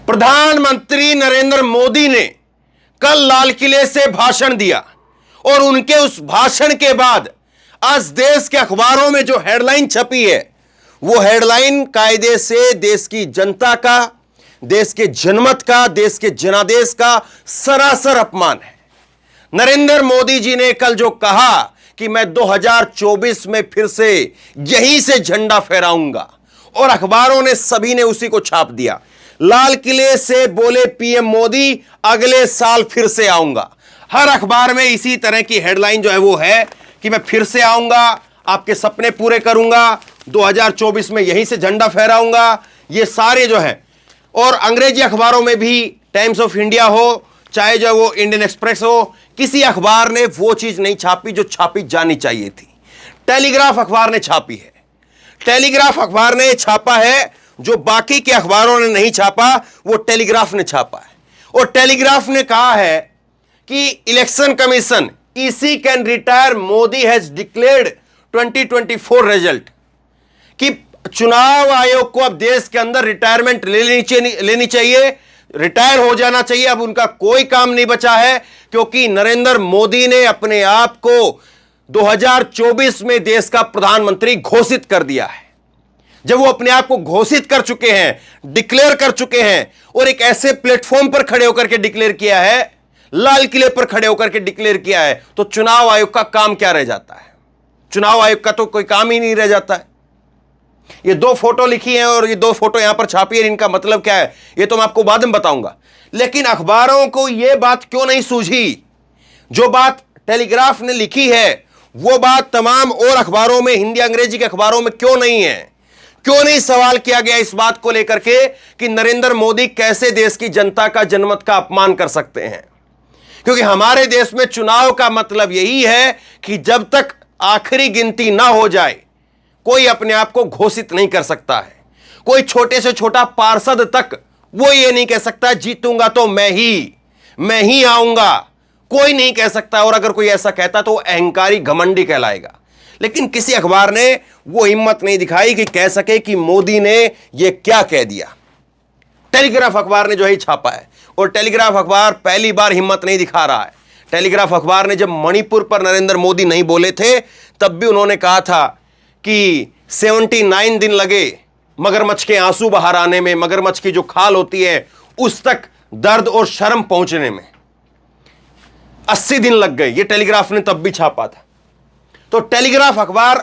प्रधानमंत्री नरेंद्र मोदी ने कल लाल किले से भाषण दिया और उनके उस भाषण के बाद आज देश के अखबारों में जो हेडलाइन छपी है वो हेडलाइन कायदे से देश की जनता का, देश के जनमत का, देश के जनादेश का सरासर अपमान है। नरेंद्र मोदी जी ने कल जो कहा कि मैं 2024 में फिर से यहीं से झंडा फहराऊंगा और अखबारों ने सभी ने उसी को छाप दिया। लाल किले से बोले पीएम मोदी अगले साल फिर से आऊंगा। हर अखबार में इसी तरह की हेडलाइन जो है वो है कि मैं फिर से आऊंगा, आपके सपने पूरे करूंगा, 2024 में यहीं से झंडा फहराऊंगा। ये सारे जो है, और अंग्रेजी अखबारों में भी टाइम्स ऑफ इंडिया हो चाहे जो वो इंडियन एक्सप्रेस हो, किसी अखबार ने वो चीज नहीं छापी जो छापी जानी चाहिए थी। टेलीग्राफ अखबार ने छापी है। टेलीग्राफ अखबार ने छापा है जो बाकी के अखबारों ने नहीं छापा, वो टेलीग्राफ ने छापा है। और टेलीग्राफ ने कहा है कि election commission EC can retire, Modi has declared 2024 result, कि चुनाव आयोग को अब देश के अंदर रिटायरमेंट लेनी चाहिए, रिटायर हो जाना चाहिए। अब उनका कोई काम नहीं बचा है क्योंकि नरेंद्र मोदी ने अपने आप को 2024 में देश का प्रधानमंत्री घोषित कर दिया है। जब वो अपने आप को घोषित कर चुके हैं, डिक्लेयर कर चुके हैं और एक ऐसे प्लेटफॉर्म पर खड़े होकर के डिक्लेयर किया है, लाल किले पर खड़े होकर के डिक्लेयर किया है, तो चुनाव आयोग का काम क्या रह जाता है? चुनाव आयोग का तो कोई काम ही नहीं रह जाता है। ये दो फोटो लिखी हैं और ये दो फोटो यहां पर छापी है, इनका मतलब क्या है ये तो मैं आपको बाद में बताऊंगा। लेकिन अखबारों को यह बात क्यों नहीं सूझी? जो बात टेलीग्राफ ने लिखी है वो बात तमाम और अखबारों में, हिंदी अंग्रेजी के अखबारों में क्यों नहीं है? क्यों नहीं सवाल किया गया इस बात को लेकर के कि नरेंद्र मोदी कैसे देश की जनता का, जनमत का अपमान कर सकते हैं? क्योंकि हमारे देश में चुनाव का मतलब यही है कि जब तक आखिरी गिनती ना हो जाए कोई अपने आप को घोषित नहीं कर सकता है। कोई छोटे से छोटा पार्षद तक वो ये नहीं कह सकता जीतूंगा तो मैं ही आऊंगा, कोई नहीं कह सकता। और अगर कोई ऐसा कहता तो वो अहंकारी, घमंडी कहलाएगा। लेकिन किसी अखबार ने वो हिम्मत नहीं दिखाई कि कह सके कि मोदी ने ये क्या कह दिया। टेलीग्राफ अखबार ने जो है छापा है और टेलीग्राफ अखबार पहली बार हिम्मत नहीं दिखा रहा है। टेलीग्राफ अखबार ने जब मणिपुर पर नरेंद्र मोदी नहीं बोले थे तब भी उन्होंने कहा था कि 79 दिन लगे मगरमच्छ के आंसू बाहर आने में, मगरमच्छ की जो खाल होती है उस तक दर्द और शर्म पहुंचने में 80 दिन लग गए। ये टेलीग्राफ ने तब भी छापा था। तो टेलीग्राफ अखबार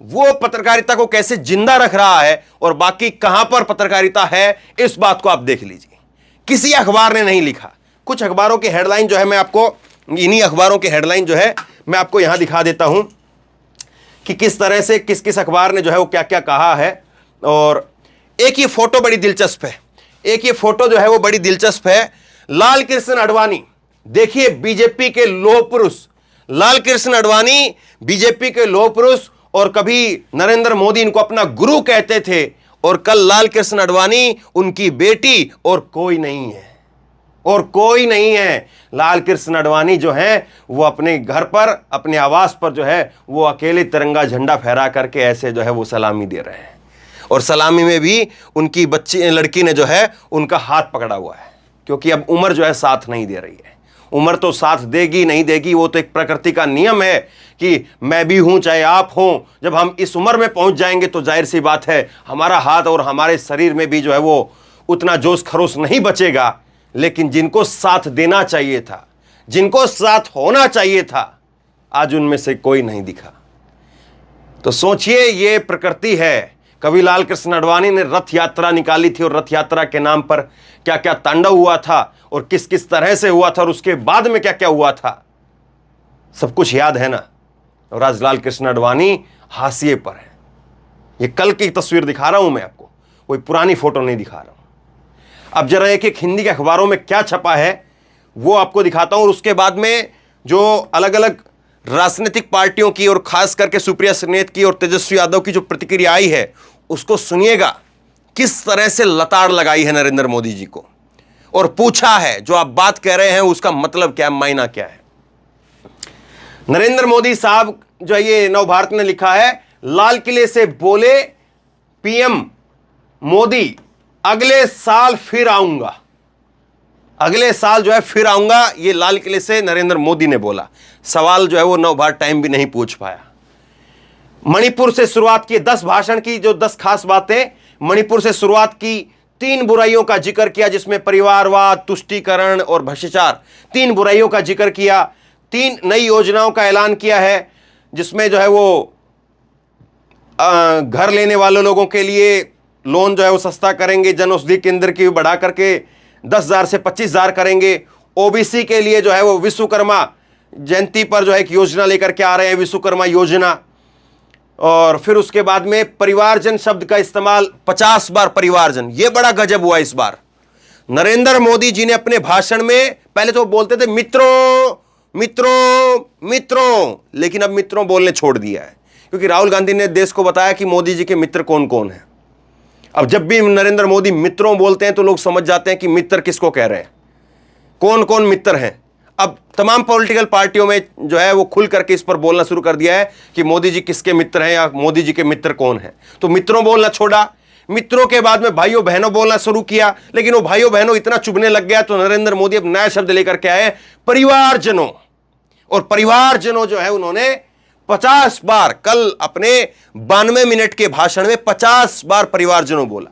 वो पत्रकारिता को कैसे जिंदा रख रहा है और बाकी कहां पर पत्रकारिता है, इस बात को आप देख लीजिए। किसी अखबार ने नहीं लिखा। कुछ अखबारों की हेडलाइन जो है मैं आपको, इन्हीं अखबारों की हेडलाइन जो है मैं आपको यहां दिखा देता हूं कि किस तरह से किस किस अखबार ने जो है वो क्या क्या कहा है। और एक ये फोटो बड़ी दिलचस्प है, एक ये फोटो जो है वो बड़ी दिलचस्प है। लाल कृष्ण आडवाणी, देखिए बीजेपी के लौह पुरुष, लाल कृष्ण आडवाणी बीजेपी के लौह पुरुष, और कभी नरेंद्र मोदी इनको अपना गुरु कहते थे, और कल लाल कृष्ण आडवाणी उनकी बेटी, और कोई नहीं है, और कोई नहीं है। लाल कृष्ण आडवाणी जो है वो अपने घर पर, अपने आवास पर जो है वो अकेले तिरंगा झंडा फहरा करके ऐसे जो है वो सलामी दे रहे हैं। और सलामी में भी उनकी बच्ची, लड़की ने जो है उनका हाथ पकड़ा हुआ है, क्योंकि अब उम्र जो है साथ नहीं दे रही है। उम्र तो साथ देगी नहीं देगी, वो तो एक प्रकृति का नियम है कि मैं भी हूं चाहे आप हों। जब हम इस उम्र में पहुंच जाएंगे तो जाहिर सी बात है हमारा हाथ और हमारे शरीर में भी जो है वो उतना जोश खरोश नहीं बचेगा। लेकिन जिनको साथ देना चाहिए था, जिनको साथ होना चाहिए था, आज उनमें से कोई नहीं दिखा। तो सोचिए, ये प्रकृति है। कभी लाल कृष्ण आडवाणी ने रथ यात्रा निकाली थी और रथ यात्रा के नाम पर क्या क्या तांडव हुआ था और किस किस तरह से हुआ था और उसके बाद में क्या क्या हुआ था, सब कुछ याद है ना। और आज लाल कृष्ण आडवाणी हाशिए पर है। ये कल की तस्वीर दिखा रहा हूं मैं आपको, कोई पुरानी फोटो नहीं दिखा रहा हूं। अब जरा एक एक हिंदी के अखबारों में क्या छपा है वो आपको दिखाता हूं, और उसके बाद में जो अलग अलग राजनीतिक पार्टियों की और खास करके सुप्रिया सुलेह की और तेजस्वी यादव की जो प्रतिक्रिया आई है उसको सुनिएगा। किस तरह से लताड़ लगाई है नरेंद्र मोदी जी को और पूछा है जो आप बात कह रहे हैं उसका मतलब क्या है, मायना क्या है। नरेंद्र मोदी साहब जो है, ये नवभारत ने लिखा है, लाल किले से बोले पीएम मोदी अगले साल फिर आऊंगा, अगले साल जो है फिर आऊंगा, ये लाल किले से नरेंद्र मोदी ने बोला। सवाल जो है वो 9 बार टाइम भी नहीं पूछ पाया। मणिपुर से शुरुआत की 10 भाषण की, जो 10 खास बातें मणिपुर से शुरुआत की। 3 बुराइयों का जिक्र किया, जिसमें परिवारवाद, तुष्टीकरण और भ्रष्टाचार, 3 बुराइयों का जिक्र किया। 3 नई योजनाओं का ऐलान किया है, जिसमें जो है वो घर लेने वाले लोगों के लिए लोन जो है वो सस्ता करेंगे, जन औषधि केंद्र की बढ़ा करके 10,000 से 25,000 करेंगे। ओबीसी के लिए जो है वो विश्वकर्मा जयंती पर जो है एक योजना लेकर के आ रहे हैं, विश्वकर्मा योजना। और फिर उसके बाद में परिवारजन शब्द का इस्तेमाल 50 बार, परिवारजन, ये बड़ा गजब हुआ इस बार। नरेंद्र मोदी जी ने अपने भाषण में, पहले तो बोलते थे मित्रों मित्रों मित्रों, लेकिन अब मित्रों बोलने छोड़ दिया है, क्योंकि राहुल गांधी ने देश को बताया कि मोदी जी के मित्र कौन कौन है। अब जब भी नरेंद्र मोदी मित्रों बोलते हैं तो लोग समझ जाते हैं कि मित्र किसको कह रहे हैं, कौन कौन मित्र हैं। अब तमाम पॉलिटिकल पार्टियों में जो है वो खुल करके इस पर बोलना शुरू कर दिया है कि मोदी जी किसके मित्र हैं या मोदी जी के मित्र कौन हैं। तो मित्रों बोलना छोड़ा, मित्रों के बाद में भाइयों बहनों बोलना शुरू किया, लेकिन वो भाइयों बहनों इतना चुभने लग गया तो नरेंद्र मोदी अब नया शब्द लेकर के आए, परिवारजनों। और परिवारजनों जो है उन्होंने 50 बार, कल अपने 92 मिनट के भाषण में 50 बार परिवारजनों बोला।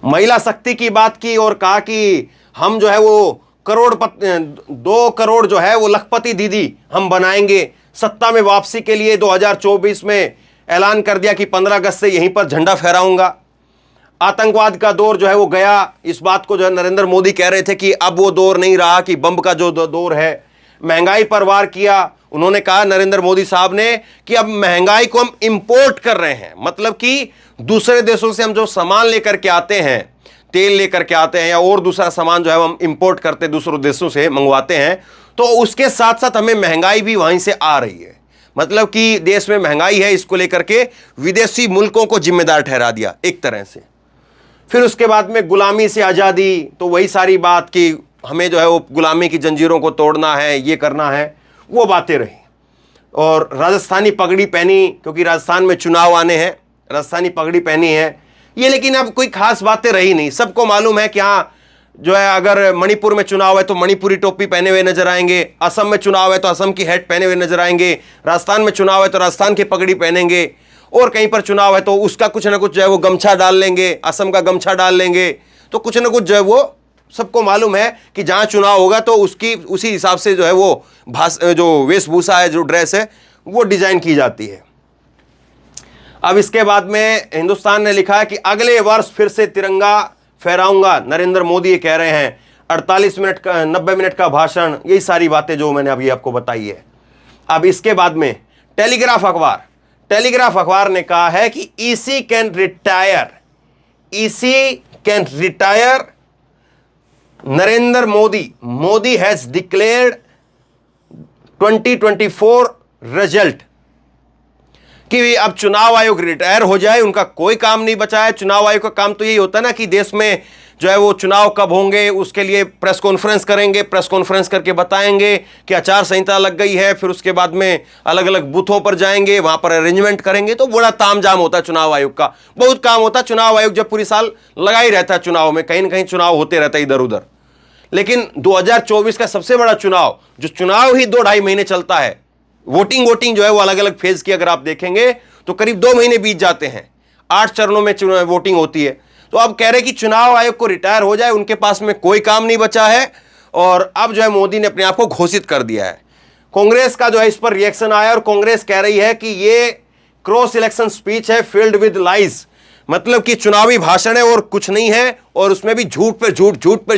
महिला शक्ति की बात की और कहा कि हम जो है वो 2 करोड़ जो है वो लखपति दीदी हम बनाएंगे। सत्ता में वापसी के लिए 2024 में ऐलान कर दिया कि 15 अगस्त से यहीं पर झंडा फहराऊंगा। आतंकवाद का दौर जो है वो गया, इस बात को जो है नरेंद्र मोदी कह रहे थे कि अब वो दौर नहीं रहा कि बम का जो दौर है। महंगाई पर वार किया, उन्होंने कहा नरेंद्र मोदी साहब ने कि अब महंगाई को हम इंपोर्ट कर रहे हैं, मतलब कि दूसरे देशों से हम जो सामान लेकर के आते हैं, तेल लेकर के आते हैं या और दूसरा सामान जो है हम इंपोर्ट करते दूसरों देशों से मंगवाते हैं, तो उसके साथ साथ हमें महंगाई भी वहीं से आ रही है। मतलब कि देश में महंगाई है, इसको लेकर के विदेशी मुल्कों को जिम्मेदार ठहरा दिया एक तरह से। फिर उसके बाद में गुलामी से आज़ादी, तो वही सारी बात कि हमें जो है वो गुलामी की जंजीरों को तोड़ना है, ये करना है, वो बातें रही। और राजस्थानी पगड़ी पहनी, क्योंकि राजस्थान में चुनाव आने हैं, राजस्थानी पगड़ी पहनी है ये। लेकिन अब कोई खास बातें रही नहीं। सबको मालूम है कि हाँ जो है अगर मणिपुर में चुनाव है तो मणिपुरी टोपी पहने हुए नजर आएंगे, असम में चुनाव है तो असम की हैट पहने हुए नजर आएंगे, राजस्थान में चुनाव है तो राजस्थान की पगड़ी पहनेंगे, और कहीं पर चुनाव है तो उसका कुछ ना कुछ जो है वो गमछा डाल लेंगे, असम का गमछा डाल लेंगे। तो कुछ ना कुछ जो है वो सबको मालूम है कि जहां चुनाव होगा तो उसी हिसाब से जो है वो जो वेशभूषा है, जो ड्रेस है, वो डिजाइन की जाती है। अब इसके बाद में हिंदुस्तान ने लिखा है कि अगले वर्ष फिर से तिरंगा फहराऊंगा, नरेंद्र मोदी ये कह रहे हैं। 48 मिनट का 90 मिनट का भाषण, यही सारी बातें जो मैंने अभी आपको बताई है। अब इसके बाद में टेलीग्राफ अखबार ने कहा है कि EC can retire Narendra Modi has declared 2024 result, कि अब चुनाव आयोग रिटायर हो जाए, उनका कोई काम नहीं बचा है। चुनाव आयोग का काम तो यही होता है ना कि देश में जो है वो चुनाव कब होंगे उसके लिए प्रेस कॉन्फ्रेंस करेंगे, प्रेस कॉन्फ्रेंस करके बताएंगे कि आचार संहिता लग गई है, फिर उसके बाद में अलग अलग बूथों पर जाएंगे, वहां पर अरेंजमेंट करेंगे। तो बड़ा तामझाम होता है चुनाव आयोग का, बहुत काम होता है। चुनाव आयोग जब पूरी साल लगा ही रहता है चुनाव में, कहीं ना कहीं चुनाव होते रहता है इधर उधर। लेकिन 2024 का सबसे बड़ा चुनाव, जो चुनाव ही 2-2.5 महीने चलता है, वोटिंग जो है वो अलग अलग फेज की अगर आप देखेंगे तो करीब 2 महीने बीत जाते हैं, 8 चरणों में वोटिंग होती है। तो अब कह रहे कि चुनाव आयोग को रिटायर हो जाए, उनके पास में कोई काम नहीं बचा है। और अब जो है मोदी ने अपने आप को घोषित कर दिया है। कांग्रेस का जो है इस पर रिएक्शन आया और कांग्रेस कह रही है कि ये क्रॉस इलेक्शन स्पीच है फिल्ड विद लाइज, मतलब कि चुनावी भाषण है और कुछ नहीं है, और उसमें भी झूठ पे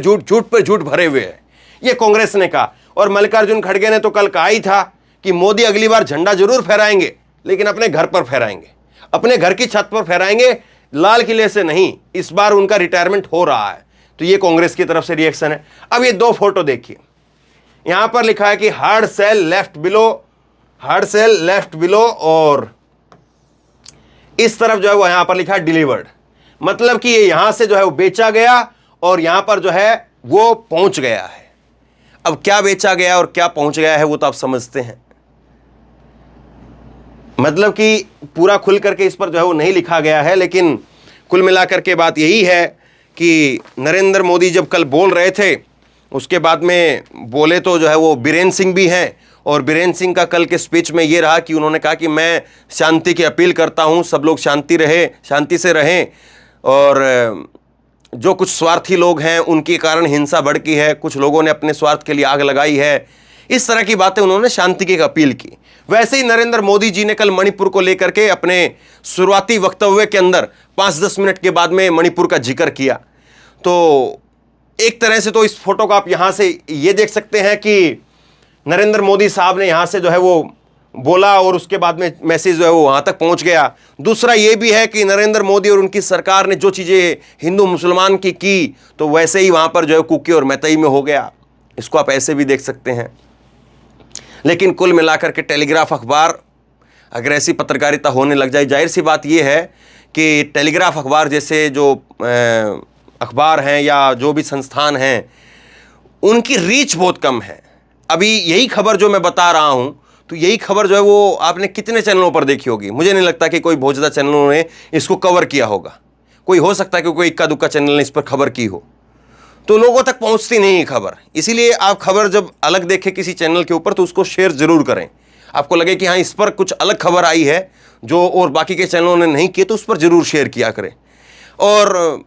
झूठ भरे हुए हैं, ये कांग्रेस ने कहा। और मल्लिकार्जुन खड़गे ने तो कल कहा ही था कि मोदी अगली बार झंडा जरूर फहराएंगे, लेकिन अपने घर पर फहराएंगे, अपने घर की छत पर फहराएंगे, लाल किले से नहीं। इस बार उनका रिटायरमेंट हो रहा है। तो ये कांग्रेस की तरफ से रिएक्शन है। अब ये 2 फोटो देखिए, यहां पर लिखा है कि हार्ड सेल लेफ्ट बिलो, और इस तरफ जो है वो यहां पर लिखा है डिलीवर्ड, मतलब कि ये यहां से जो है वो बेचा गया और यहां पर जो है वो पहुंच गया है। अब क्या बेचा गया और क्या पहुंच गया है वो तो आप समझते हैं, मतलब कि पूरा खुल करके इस पर जो है वो नहीं लिखा गया है, लेकिन कुल मिलाकर के बात यही है कि नरेंद्र मोदी जब कल बोल रहे थे, उसके बाद में बोले तो जो है वो बीरेन सिंह भी हैं, और बीरेन सिंह का कल के स्पीच में ये रहा कि उन्होंने कहा कि मैं शांति की अपील करता हूँ, सब लोग शांति से रहें, और जो कुछ स्वार्थी लोग हैं उनके कारण हिंसा भड़की है, कुछ लोगों ने अपने स्वार्थ के लिए आग लगाई है, इस तरह की बातें उन्होंने शांति की अपील की। वैसे ही नरेंद्र मोदी जी ने कल मणिपुर को लेकर के अपने शुरुआती वक्तव्य के अंदर 5-10 मिनट के बाद में मणिपुर का जिक्र किया। तो एक तरह से तो इस फोटो को आप यहां से ये देख सकते हैं कि नरेंद्र मोदी साहब ने यहां से जो है वो बोला और उसके बाद में मैसेज जो है वो वहां तक पहुंच गया। दूसरा ये भी है कि नरेंद्र मोदी और उनकी सरकार ने जो चीज़ें हिंदू मुसलमान की तो वैसे ही वहां पर जो है कुकी और मैतई में हो गया। इसको आप ऐसे भी देख सकते हैं। लेकिन कुल मिलाकर के टेलीग्राफ अखबार अगर ऐसी पत्रकारिता होने लग जाए, जाहिर सी बात यह है कि टेलीग्राफ अखबार जैसे जो अखबार हैं या जो भी संस्थान हैं, उनकी रीच बहुत कम है। अभी यही खबर जो मैं बता रहा हूं, तो यही खबर जो है वो आपने कितने चैनलों पर देखी होगी? मुझे नहीं लगता कि कोई बहुत ज़्यादा चैनलों ने इसको कवर किया होगा। कोई हो सकता है कि कोई इक्का दुक्का चैनल ने इस पर खबर की हो, तो लोगों तक पहुंचती नहीं है खबर। इसीलिए आप खबर जब अलग देखें किसी चैनल के ऊपर तो उसको शेयर जरूर करें। आपको लगे कि हाँ इस पर कुछ अलग खबर आई है जो और बाकी के चैनलों ने नहीं की, तो उस पर जरूर शेयर किया करें। और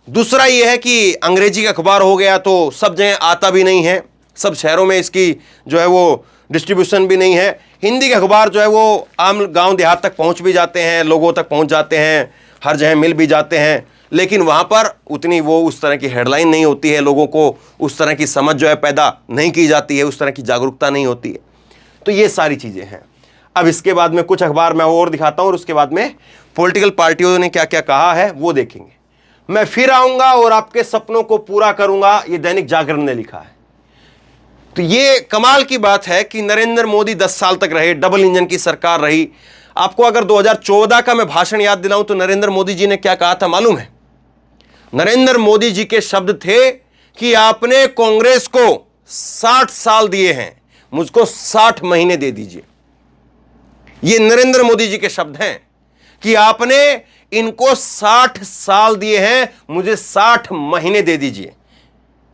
दूसरा ये है कि अंग्रेजी का अखबार हो गया तो सब जगह आता भी नहीं है, सब शहरों में इसकी जो है वो डिस्ट्रीब्यूशन भी नहीं है। हिंदी के अखबार जो है वो आम गांव देहात तक पहुंच भी जाते हैं, लोगों तक पहुंच जाते हैं, हर जगह मिल भी जाते हैं, लेकिन वहाँ पर उतनी वो उस तरह की हेडलाइन नहीं होती है, लोगों को उस तरह की समझ जो है पैदा नहीं की जाती है, उस तरह की जागरूकता नहीं होती है। तो ये सारी चीज़ें हैं। अब इसके बाद में कुछ अखबार मैं और दिखाता हूँ और उसके बाद में पॉलिटिकल पार्टियों ने क्या क्या कहा है वो देखेंगे। मैं फिर आऊँगा और आपके सपनों को पूरा करूँगा, ये दैनिक जागरण ने लिखा है। तो ये कमाल की बात है कि नरेंद्र मोदी 10 साल तक रहे, डबल इंजन की सरकार रही। आपको अगर 2014 का मैं भाषण याद दिलाऊं तो नरेंद्र मोदी जी ने क्या कहा था मालूम है? नरेंद्र मोदी जी के शब्द थे कि आपने कांग्रेस को 60 साल दिए हैं, मुझको 60 महीने दे दीजिए। ये नरेंद्र मोदी जी के शब्द हैं कि आपने इनको 60 साल दिए हैं, मुझे 60 महीने दे दीजिए।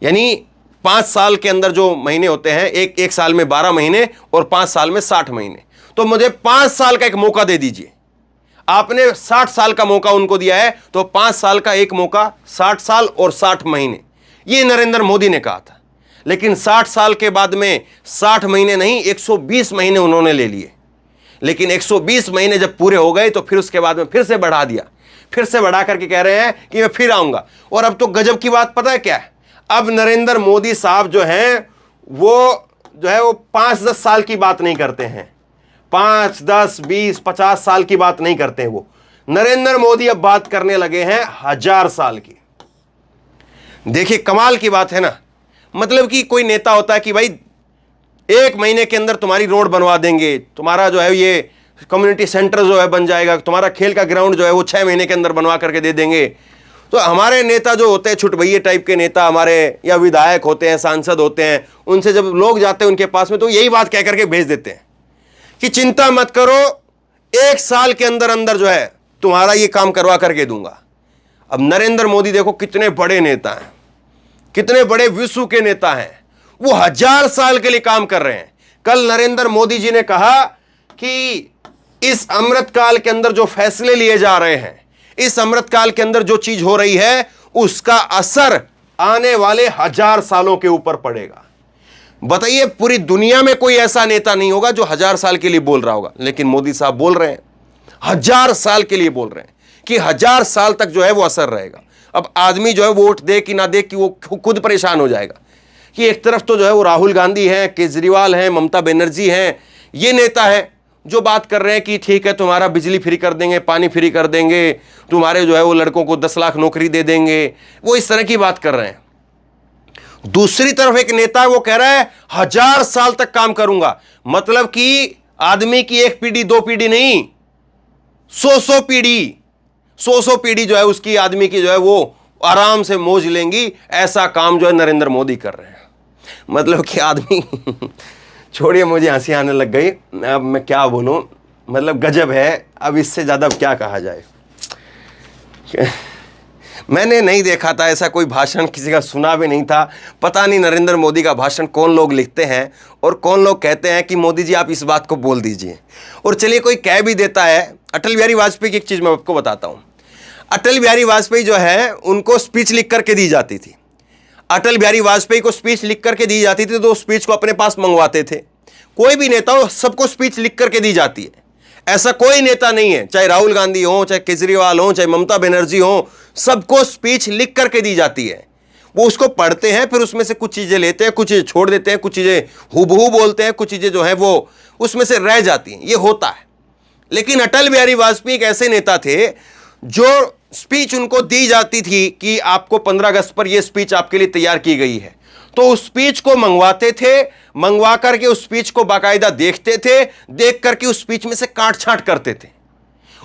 यानी 5 साल के अंदर जो महीने होते हैं, एक साल में 12 महीने और 5 साल में 60 महीने, तो मुझे 5 साल का एक मौका दे दीजिए। आपने 60 साल का मौका उनको दिया है, तो 5 साल का एक मौका, 60 साल और 60 महीने, ये नरेंद्र मोदी ने कहा था। लेकिन 60 साल के बाद में 60 महीने नहीं, 120 महीने उन्होंने ले लिए। लेकिन 120 महीने जब पूरे हो गए तो फिर उसके बाद में फिर से बढ़ा दिया, फिर से बढ़ा करके कह रहे हैं कि मैं फिर आऊंगा। और अब तो गजब की बात पता है क्या है? अब नरेंद्र मोदी साहब जो हैं वो 5-10 साल की बात नहीं करते हैं, 5, 10, 20, 50 साल की बात नहीं करते हैं। वो नरेंद्र मोदी अब बात करने लगे हैं 1000 साल की। देखिए कमाल की बात है ना। मतलब कि कोई नेता होता है कि भाई 1 महीने के अंदर तुम्हारी रोड बनवा देंगे, तुम्हारा जो है ये कम्युनिटी सेंटर जो है बन जाएगा, तुम्हारा खेल का ग्राउंड जो है वो 6 महीने के अंदर बनवा करके दे देंगे। तो हमारे नेता जो होते हैं छुटभैये टाइप के नेता हमारे, या विधायक होते हैं, सांसद होते हैं, उनसे जब लोग जाते हैं उनके पास में तो यही बात कह करके भेज देते हैं कि चिंता मत करो, 1 साल के अंदर अंदर जो है तुम्हारा ये काम करवा करके दूंगा। अब नरेंद्र मोदी देखो कितने बड़े नेता हैं, कितने बड़े विश्व के नेता हैं, वो 1000 साल के लिए काम कर रहे हैं। कल नरेंद्र मोदी जी ने कहा कि इस अमृतकाल के अंदर जो फैसले लिए जा रहे हैं, इस अमृतकाल के अंदर जो चीज हो रही है, उसका असर आने वाले 1000 सालों के ऊपर पड़ेगा। बताइए पूरी दुनिया में कोई ऐसा नेता नहीं होगा जो 1000 साल के लिए बोल रहा होगा, लेकिन मोदी साहब बोल रहे हैं 1000 साल के लिए बोल रहे हैं कि 1000 साल तक जो है वो असर रहेगा। अब आदमी जो है वोट दे कि ना दे कि वो खुद परेशान हो जाएगा कि एक तरफ तो जो है वो राहुल गांधी हैं, केजरीवाल हैं, ममता बनर्जी हैं, ये नेता है जो बात कर रहे हैं कि ठीक है तुम्हारा बिजली फ्री कर देंगे, पानी फ्री कर देंगे, तुम्हारे जो है वो लड़कों को 10 लाख नौकरी दे देंगे, वो इस तरह की बात कर रहे हैं। दूसरी तरफ एक नेता है वो कह रहा है 1000 साल तक काम करूंगा। मतलब कि आदमी की 1 पीढ़ी 2 पीढ़ी नहीं, 100 पीढ़ी, 100 पीढ़ी जो है उसकी आदमी की जो है वो आराम से मौज लेंगी। ऐसा काम जो है नरेंद्र मोदी कर रहे हैं। मतलब कि आदमी छोड़िए, मुझे हंसी आने लग गई। अब मैं क्या बोलूं, मतलब गजब है। अब इससे ज्यादा क्या कहा जाए। मैंने नहीं देखा था ऐसा कोई भाषण, किसी का सुना भी नहीं था। पता नहीं नरेंद्र मोदी का भाषण कौन लोग लिखते हैं और कौन लोग कहते हैं कि मोदी जी आप इस बात को बोल दीजिए। और चलिए कोई कह भी देता है। अटल बिहारी वाजपेयी की एक चीज़ मैं आपको बताता हूँ। अटल बिहारी वाजपेयी जो है उनको स्पीच लिख करके दी जाती थी। अटल बिहारी वाजपेयी को स्पीच लिख करके दी जाती थी तो स्पीच को अपने पास मंगवाते थे। कोई भी नेता हो सबको स्पीच लिख करके दी जाती है। ऐसा कोई नेता नहीं है, चाहे राहुल गांधी हो, चाहे केजरीवाल हो, चाहे ममता बनर्जी हो, सबको स्पीच लिख करके दी जाती है। वो उसको पढ़ते हैं, फिर उसमें से कुछ चीजें लेते हैं, कुछ चीजें छोड़ देते हैं, कुछ चीजें हुबहू बोलते हैं, कुछ चीजें जो है वो उसमें से रह जाती हैं। ये होता है। लेकिन अटल बिहारी वाजपेयी एक ऐसे नेता थे जो स्पीच उनको दी जाती थी कि आपको 15 अगस्त पर यह स्पीच आपके लिए तैयार की गई है, तो उस स्पीच को मंगवाते थे, मंगवा करके उस स्पीच को बाकायदा देखते थे, देख करके उस स्पीच में से काट छांट करते थे।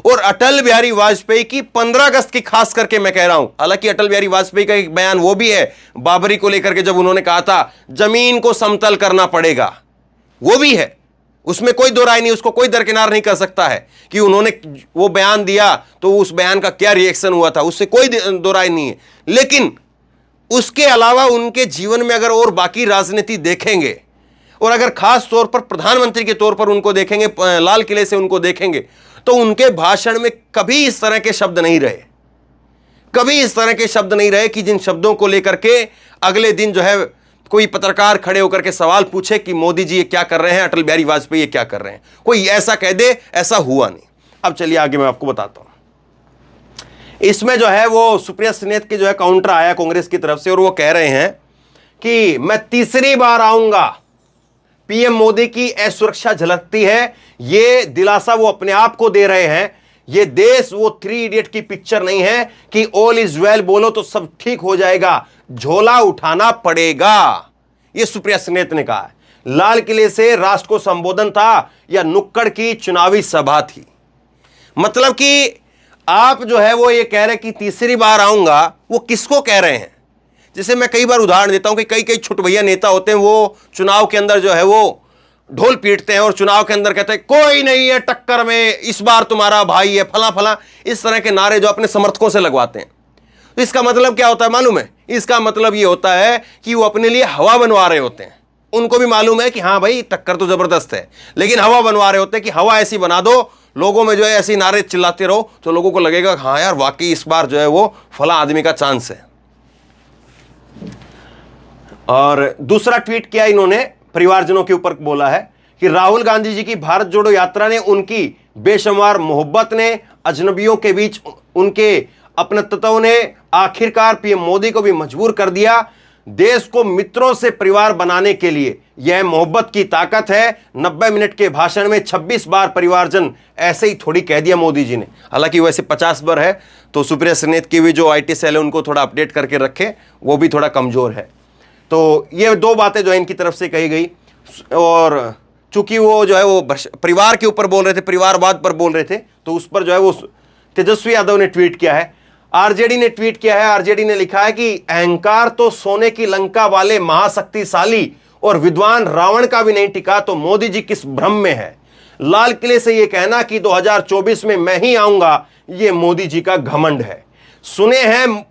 और अटल बिहारी वाजपेयी की 15 अगस्त की खास करके मैं कह रहा हूं, हालांकि अटल बिहारी वाजपेयी का एक बयान वो भी है बाबरी को लेकर के, जब उन्होंने कहा था जमीन को समतल करना पड़ेगा, वो भी है, उसमें कोई दो राय नहीं, उसको कोई दरकिनार नहीं कर सकता है कि उन्होंने वो बयान दिया तो उस बयान का क्या रिएक्शन हुआ था, उससे कोई दो राय नहीं है। लेकिन उसके अलावा उनके जीवन में अगर और बाकी राजनीति देखेंगे और अगर खास तौर पर प्रधानमंत्री के तौर पर उनको देखेंगे, लाल किले से उनको देखेंगे, तो उनके भाषण में कभी इस तरह के शब्द नहीं रहे, कभी इस तरह के शब्द नहीं रहे कि जिन शब्दों को लेकर के अगले दिन जो है कोई पत्रकार खड़े होकर के सवाल पूछे कि मोदी जी ये क्या कर रहे हैं, अटल बिहारी वाजपेयी ये क्या कर रहे हैं, कोई ऐसा कह दे, ऐसा हुआ नहीं। अब चलिए आगे मैं आपको बताता हूं। इसमें जो है वो सुप्रिया सुलेह के जो है काउंटर आया कांग्रेस की तरफ से, और वो कह रहे हैं कि मैं तीसरी बार आऊंगा। पीएम मोदी की असुरक्षा झलकती है, ये दिलासा वो अपने आप को दे रहे हैं। ये देश वो 3 इडियट की पिक्चर नहीं है कि ऑल इज वेल बोलो तो सब ठीक हो जाएगा, झोला उठाना पड़ेगा। ये सुप्रिया सुलेह ने कहा है। लाल किले से राष्ट्र को संबोधन था या नुक्कड़ की चुनावी सभा थी? मतलब कि आप जो है वो ये कह रहे कि तीसरी बार आऊंगा, वो किसको कह रहे हैं? जैसे मैं कई बार उदाहरण देता हूं कि कई छुटभैया नेता होते हैं, वो चुनाव के अंदर जो है वो ढोल पीटते हैं और चुनाव के अंदर कहते हैं कोई नहीं है टक्कर में, इस बार तुम्हारा भाई है, फला फला, इस तरह के नारे जो अपने समर्थकों से लगवाते हैं। तो इसका मतलब क्या होता है मालूम है? इसका मतलब ये होता है कि वो अपने लिए हवा बनवा रहे होते हैं। उनको भी मालूम है कि हाँ भाई टक्कर तो जबरदस्त है, लेकिन हवा बनवा रहे होते हैं कि हवा ऐसी बना दो, लोगों में जो है ऐसे नारे चिल्लाते रहो तो लोगों को लगेगा हाँ यार वाकई इस बार जो है वो फला आदमी का चांस है। और दूसरा ट्वीट किया इन्होंने, परिवारजनों के ऊपर बोला है कि राहुल गांधी जी की भारत जोड़ो यात्रा ने उनकी बेशुमार मोहब्बत ने, अजनबियों के बीच उनके अपनत्वों ने आखिरकार पीएम मोदी को भी मजबूर कर दिया। देश को मित्रों से परिवार बनाने के लिए यह मोहब्बत की ताकत है। 90 मिनट के भाषण में 26 बार परिवारजन ऐसे ही थोड़ी कह दिया मोदी जी ने। हालांकि वैसे 50 बार है, तो सुप्रिया सुलेह की भी जो आईटी सेल है उनको थोड़ा अपडेट करके रखे, वो भी थोड़ा कमजोर है। तो ये 2 बातें जो है इनकी तरफ से कही गई। और चूंकि वो जो है वो परिवार के ऊपर बोल रहे थे, परिवारवाद पर बोल रहे थे, तो उस पर जो है वो तेजस्वी यादव ने ट्वीट किया है। आरजेडी ने ट्वीट किया है। आरजेडी ने लिखा है कि अहंकार तो सोने की लंका वाले महाशक्तिशाली और विद्वान रावण का भी नहीं टिका, तो मोदी जी किस भ्रम में है? लाल किले से यह कहना कि 2024 में मैं ही आऊंगा, यह मोदी जी का घमंड है। सुने हैं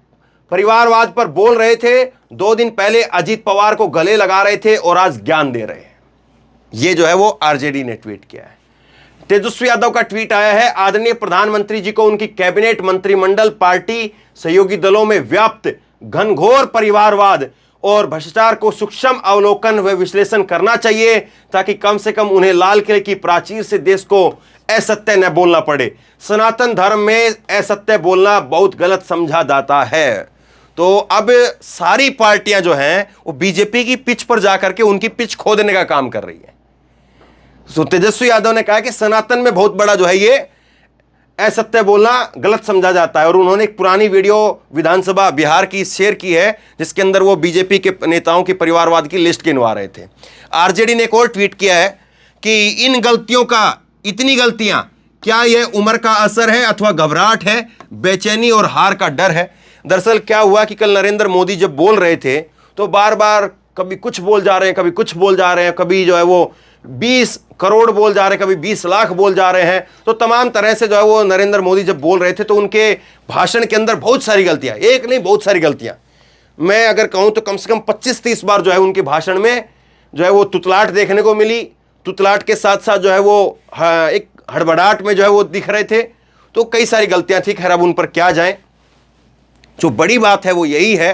परिवारवाद पर बोल रहे थे, 2 दिन पहले अजीत पवार को गले लगा रहे थे और आज ज्ञान दे रहे हैं। ये जो है वो आरजेडी ने ट्वीट किया है। तेजस्वी यादव का ट्वीट आया है, आदरणीय प्रधानमंत्री जी को उनकी कैबिनेट, मंत्रिमंडल, पार्टी, सहयोगी दलों में व्याप्त घनघोर परिवारवाद और भ्रष्टाचार को सूक्ष्म अवलोकन व विश्लेषण करना चाहिए, ताकि कम से कम उन्हें लाल किले की प्राचीर से देश को असत्य न बोलना पड़े। सनातन धर्म में असत्य बोलना बहुत गलत समझा जाता है। तो अब सारी पार्टियां जो हैं वो बीजेपी की पिच पर जाकर के उनकी पिच खोदने का काम कर रही है। तो तेजस्वी यादव ने कहा कि सनातन में बहुत बड़ा जो है ये असत्य बोलना गलत समझा जाता है। और उन्होंने एक पुरानी वीडियो विधानसभा बिहार की शेयर की है, जिसके अंदर वो बीजेपी के नेताओं की परिवारवाद की लिस्ट गिनवा रहे थे। आरजेडी ने एक और ट्वीट किया है कि इन गलतियों का, इतनी गलतियां, क्या यह उम्र का असर है अथवा घबराहट है, बेचैनी और हार का डर है? दरअसल क्या हुआ कि कल नरेंद्र मोदी जब बोल रहे थे तो बार बार कभी कुछ बोल जा रहे हैं, कभी कुछ बोल जा रहे हैं, कभी जो है वो 20 करोड़ बोल जा रहे हैं, कभी 20 लाख बोल जा रहे हैं। तो तमाम तरह से जो है वो नरेंद्र मोदी जब बोल रहे थे तो उनके भाषण के अंदर बहुत सारी गलतियां, एक नहीं बहुत सारी गलतियां, मैं अगर कहूं तो कम से कम 25-30 बार जो है उनके भाषण में जो है वो तुतलाट देखने को मिली। तुतलाट के साथ साथ जो है वो एक हड़बड़ाहट में जो है वो दिख रहे थे। तो कई सारी गलतियां थी, खैर अब उन पर क्या जाएं। जो बड़ी बात है वो यही है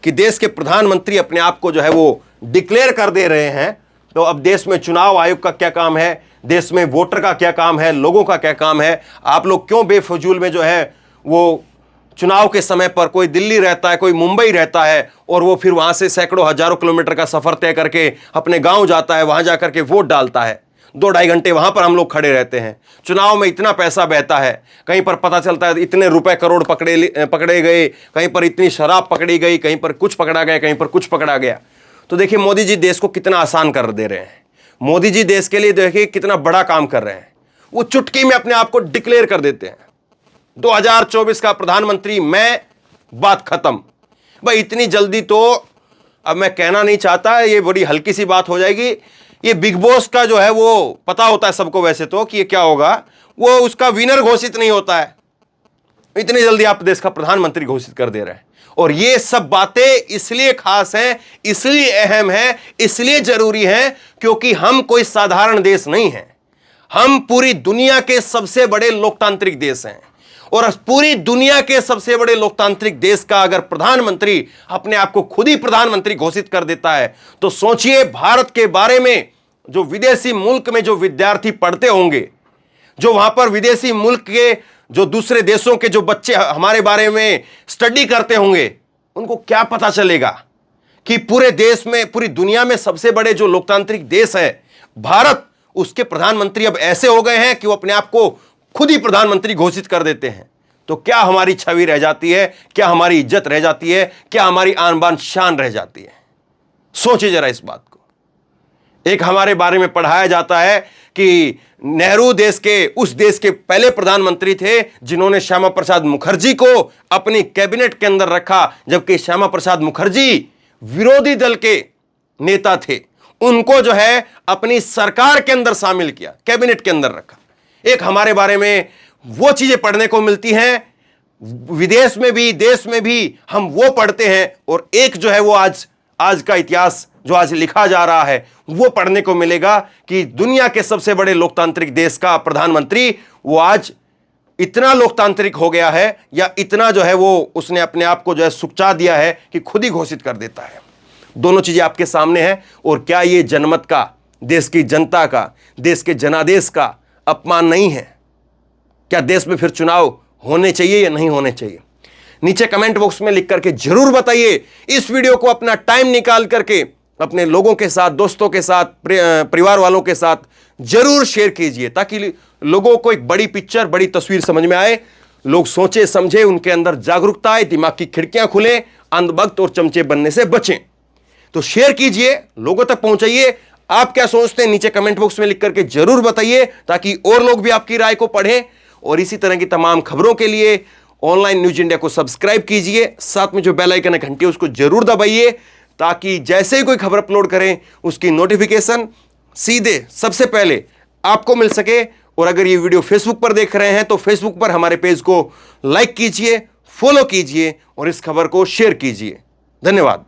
कि देश के प्रधानमंत्री अपने आप को जो है वो डिक्लेयर कर दे रहे हैं। तो अब देश में चुनाव आयोग का क्या काम है, देश में वोटर का क्या काम है, लोगों का क्या काम है। आप लोग क्यों बेफजूल में जो है वो चुनाव के समय पर कोई दिल्ली रहता है, कोई मुंबई रहता है और वो फिर वहां से सैकड़ों हजारों किलोमीटर का सफर तय करके अपने गांव जाता है, वहां जाकर के वोट डालता है। 2-2.5 घंटे वहां पर हम लोग खड़े रहते हैं। चुनाव में इतना पैसा बहता है, कहीं पर पता चलता है इतने रुपए करोड़ पकड़े गए, कहीं पर इतनी शराब पकड़ी गई, कहीं पर कुछ पकड़ा गया, कहीं पर कुछ पकड़ा गया। तो देखिए मोदी जी देश को कितना आसान कर दे रहे हैं। मोदी जी देश के लिए देखिए कितना बड़ा काम कर रहे हैं। वो चुटकी में अपने आप को डिक्लेयर कर देते हैं 2024 का प्रधानमंत्री मैं, बात खत्म। भाई इतनी जल्दी तो अब मैं कहना नहीं चाहता, ये बड़ी हल्की सी बात हो जाएगी। ये बिग बॉस का जो है वो पता होता है सबको वैसे तो कि ये क्या होगा, वो उसका विनर घोषित नहीं होता है। इतनी जल्दी आप देश का प्रधानमंत्री घोषित कर दे रहे हैं। और ये सब बातें इसलिए खास हैं, इसलिए अहम है, इसलिए जरूरी है क्योंकि हम कोई साधारण देश नहीं है। हम पूरी दुनिया के सबसे बड़े लोकतांत्रिक देश हैं। और पूरी दुनिया के सबसे बड़े लोकतांत्रिक देश का अगर प्रधानमंत्री अपने आप को खुद ही प्रधानमंत्री घोषित कर देता है तो सोचिए भारत के बारे में जो विदेशी मुल्क में जो विद्यार्थी पढ़ते होंगे, जो वहां पर विदेशी मुल्क के जो दूसरे देशों के जो बच्चे हमारे बारे में स्टडी करते होंगे, उनको क्या पता चलेगा कि पूरे देश में, पूरी दुनिया में सबसे बड़े जो लोकतांत्रिक देश है भारत, उसके प्रधानमंत्री अब ऐसे हो गए हैं कि वो अपने आप को खुद ही प्रधानमंत्री घोषित कर देते हैं। तो क्या हमारी छवि रह जाती है, क्या हमारी इज्जत रह जाती है, क्या हमारी आन बान शान रह जाती है। सोचिए जरा इस बात को। एक हमारे बारे में पढ़ाया जाता है कि नेहरू उस देश के पहले प्रधानमंत्री थे जिन्होंने श्यामा प्रसाद मुखर्जी को अपनी कैबिनेट के अंदर रखा, जबकि श्यामा प्रसाद मुखर्जी विरोधी दल के नेता थे। उनको जो है अपनी सरकार के अंदर शामिल किया, कैबिनेट के अंदर रखा। एक हमारे बारे में वो चीजें पढ़ने को मिलती हैं, विदेश में भी देश में भी हम वो पढ़ते हैं। और एक जो है वो आज का इतिहास जो आज लिखा जा रहा है वो पढ़ने को मिलेगा कि दुनिया के सबसे बड़े लोकतांत्रिक देश का प्रधानमंत्री वो आज इतना लोकतांत्रिक हो गया है, या इतना जो है वो उसने अपने आप को जो है सुकचा दिया है कि खुद ही घोषित कर देता है। दोनों चीजें आपके सामने हैं। और क्या ये जनमत का, देश की जनता का, देश के जनादेश का अपमान नहीं है? क्या देश में फिर चुनाव होने चाहिए या नहीं होने चाहिए? नीचे कमेंट बॉक्स में लिख करके जरूर बताइए। इस वीडियो को अपना टाइम निकाल करके अपने लोगों के साथ, दोस्तों के साथ, परिवार वालों के साथ जरूर शेयर कीजिए ताकि लोगों को एक बड़ी पिक्चर, बड़ी तस्वीर समझ में आए, लोग सोचे समझे, उनके अंदर जागरूकता आए, दिमाग की खिड़कियां खुले, अंधभक्त और चमचे बनने से बचें। तो शेयर कीजिए, लोगों तक पहुंचाइए। आप क्या सोचते हैं नीचे कमेंट बॉक्स में लिख करके जरूर बताइए ताकि और लोग भी आपकी राय को पढ़ें। और इसी तरह की तमाम खबरों के लिए ऑनलाइन न्यूज इंडिया को सब्सक्राइब कीजिए, साथ में जो बेल आइकन है घंटी उसको जरूर दबाइए ताकि जैसे ही कोई खबर अपलोड करें उसकी नोटिफिकेशन सीधे सबसे पहले आपको मिल सके। और अगर ये वीडियो फेसबुक पर देख रहे हैं तो फेसबुक पर हमारे पेज को लाइक कीजिए, फॉलो कीजिए और इस खबर को शेयर कीजिए। धन्यवाद।